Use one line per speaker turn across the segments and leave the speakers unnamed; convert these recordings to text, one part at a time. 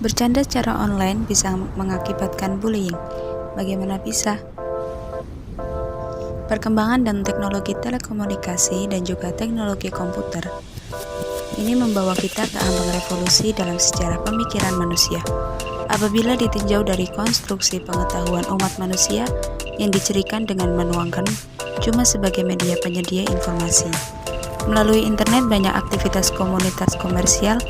Bercanda secara online bisa mengakibatkan bullying. Bagaimana bisa? Perkembangan dan teknologi telekomunikasi dan juga teknologi komputer ini membawa kita ke ambang revolusi dalam sejarah pemikiran manusia. Apabila ditinjau dari konstruksi pengetahuan umat manusia yang dicirikan dengan menuangkan cuma sebagai media penyedia informasi. Melalui internet banyak aktivitas komunitas komersial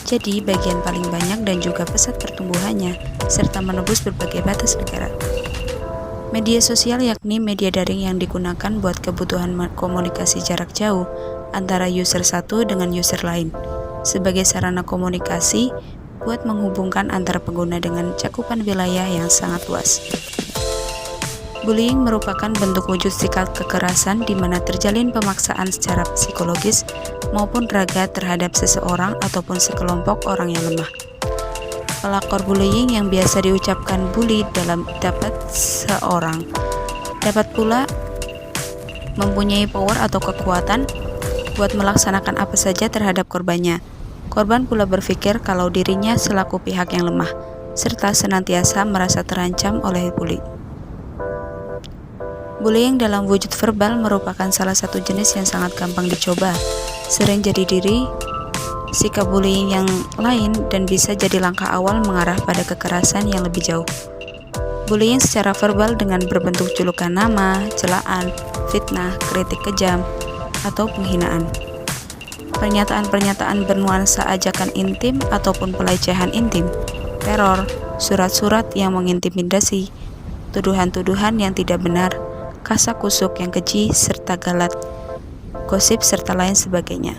jadi bagian paling banyak dan juga pesat pertumbuhannya, serta menembus berbagai batas negara. Media sosial yakni media daring yang digunakan buat kebutuhan komunikasi jarak jauh antara user satu dengan user lain, sebagai sarana komunikasi buat menghubungkan antara pengguna dengan cakupan wilayah yang sangat luas. Bullying merupakan bentuk wujud sikap kekerasan di mana terjalin pemaksaan secara psikologis maupun raga terhadap seseorang ataupun sekelompok orang yang lemah. Pelakor bullying yang biasa diucapkan bully dapat pula mempunyai power atau kekuatan buat melaksanakan apa saja terhadap korbannya. Korban pula berpikir kalau dirinya selaku pihak yang lemah, serta senantiasa merasa terancam oleh bully. Bullying dalam wujud verbal merupakan salah satu jenis yang sangat gampang dicoba, sering jadi diri sikap bullying yang lain dan bisa jadi langkah awal mengarah pada kekerasan yang lebih jauh. Bullying secara verbal dengan berbentuk julukan nama, celaan, fitnah, kritik kejam, atau penghinaan. Pernyataan-pernyataan bernuansa ajakan intim ataupun pelecehan intim, teror, surat-surat yang mengintimidasi, tuduhan-tuduhan yang tidak benar, kasakusuk yang keji, serta galat, gosip, serta lain sebagainya.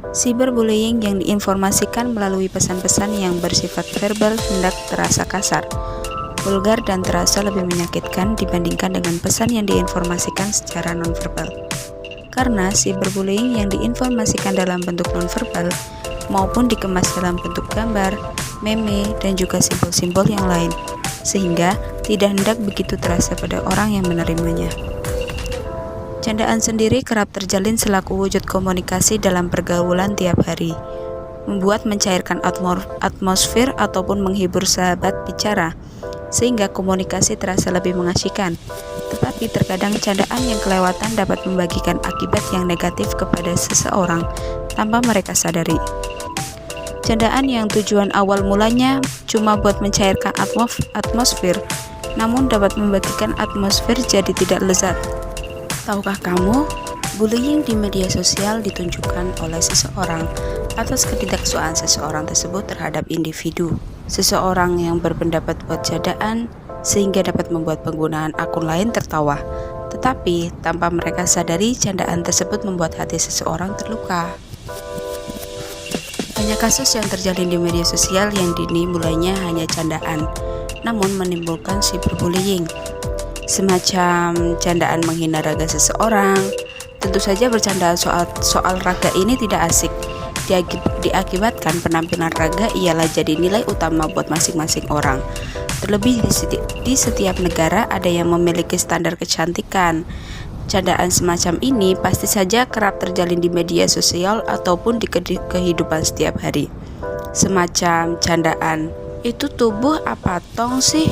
Cyberbullying yang diinformasikan melalui pesan-pesan yang bersifat verbal hendak terasa kasar, vulgar, dan terasa lebih menyakitkan dibandingkan dengan pesan yang diinformasikan secara nonverbal. Karena cyberbullying yang diinformasikan dalam bentuk nonverbal maupun dikemas dalam bentuk gambar, meme, dan juga simbol-simbol yang lain, sehingga tidak hendak begitu terasa pada orang yang menerimanya. Candaan sendiri kerap terjalin selaku wujud komunikasi dalam pergaulan tiap hari, membuat mencairkan atmosfer ataupun menghibur sahabat bicara, sehingga komunikasi terasa lebih mengasyikan. Tetapi terkadang candaan yang kelewatan dapat membagikan akibat yang negatif kepada seseorang tanpa mereka sadari. Candaan yang tujuan awal mulanya cuma buat mencairkan atmosfer, namun dapat membagikan atmosfer jadi tidak lezat. Tahukah kamu, bullying di media sosial ditunjukkan oleh seseorang atas ketidaksukaan seseorang tersebut terhadap individu. Seseorang yang berpendapat buat candaan sehingga dapat membuat penggunaan akun lain tertawa. Tetapi tanpa mereka sadari, candaan tersebut membuat hati seseorang terluka. Banyak kasus yang terjalin di media sosial yang dini mulainya hanya candaan, namun menimbulkan cyberbullying. Semacam candaan menghina raga seseorang. Tentu saja bercandaan soal raga ini tidak asik. Diakibatkan penampilan raga ialah jadi nilai utama buat masing-masing orang. Terlebih di setiap negara ada yang memiliki standar kecantikan. Candaan semacam ini pasti saja kerap terjalin di media sosial ataupun di kehidupan setiap hari. Semacam candaan, itu tubuh apa tong sih?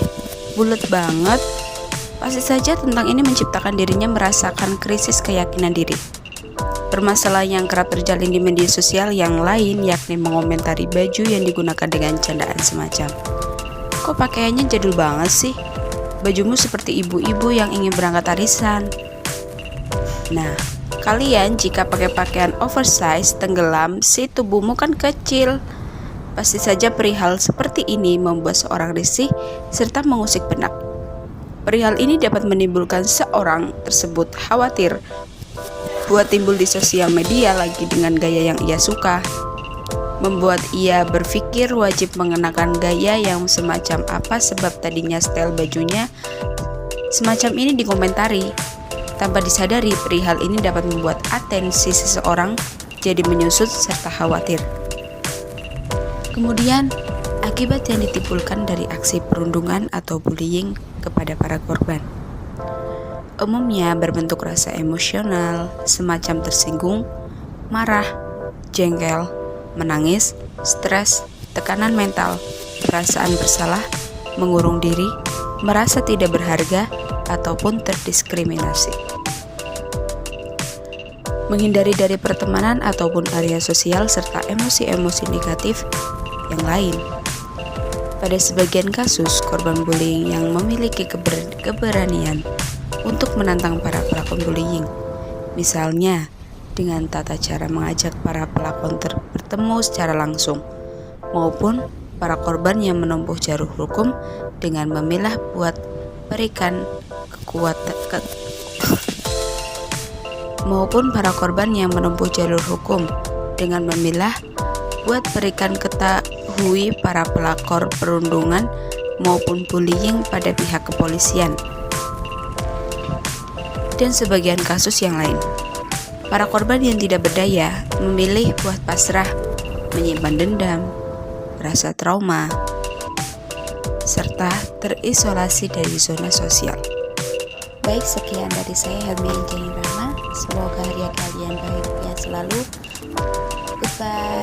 Bulet banget. Pasti saja tentang ini menciptakan dirinya merasakan krisis keyakinan diri. Permasalahan yang kerap terjalin di media sosial yang lain yakni mengomentari baju yang digunakan dengan candaan semacam, kok pakaiannya jadul banget sih? Bajumu seperti ibu-ibu yang ingin berangkat arisan. Nah, kalian jika pakai pakaian oversize tenggelam, si tubuhmu kan kecil. Pasti saja perihal seperti ini membuat seorang risih serta mengusik benak. Perihal ini dapat menimbulkan seorang tersebut khawatir buat timbul di sosial media lagi dengan gaya yang ia suka, membuat ia berpikir wajib mengenakan gaya yang semacam apa sebab tadinya style bajunya semacam ini dikomentari. Tanpa disadari, perihal ini dapat membuat atensi seseorang jadi menyusut serta khawatir. Kemudian, akibat yang ditimbulkan dari aksi perundungan atau bullying kepada para korban umumnya berbentuk rasa emosional, semacam tersinggung, marah, jengkel, menangis, stres, tekanan mental, perasaan bersalah, mengurung diri, merasa tidak berharga, ataupun terdiskriminasi. Menghindari dari pertemanan ataupun area sosial serta emosi-emosi negatif yang lain. Pada sebagian kasus, korban bullying yang memiliki keberanian untuk menantang para pelakon bullying, misalnya dengan tata cara mengajak para pelakon bertemu secara langsung, maupun para korban yang menempuh jalur hukum dengan memilah buat berikan kekuatan maupun para korban yang menempuh jalur hukum dengan memilah buat berikan ketahui para pelakor perundungan maupun bullying pada pihak kepolisian, dan sebagian kasus yang lain. Para korban yang tidak berdaya memilih buat pasrah, menyimpan dendam, rasa trauma, serta terisolasi dari zona sosial. Baik, sekian dari saya, Helmi Anjani Rahma. Semoga hari kalian bahagia selalu. Goodbye.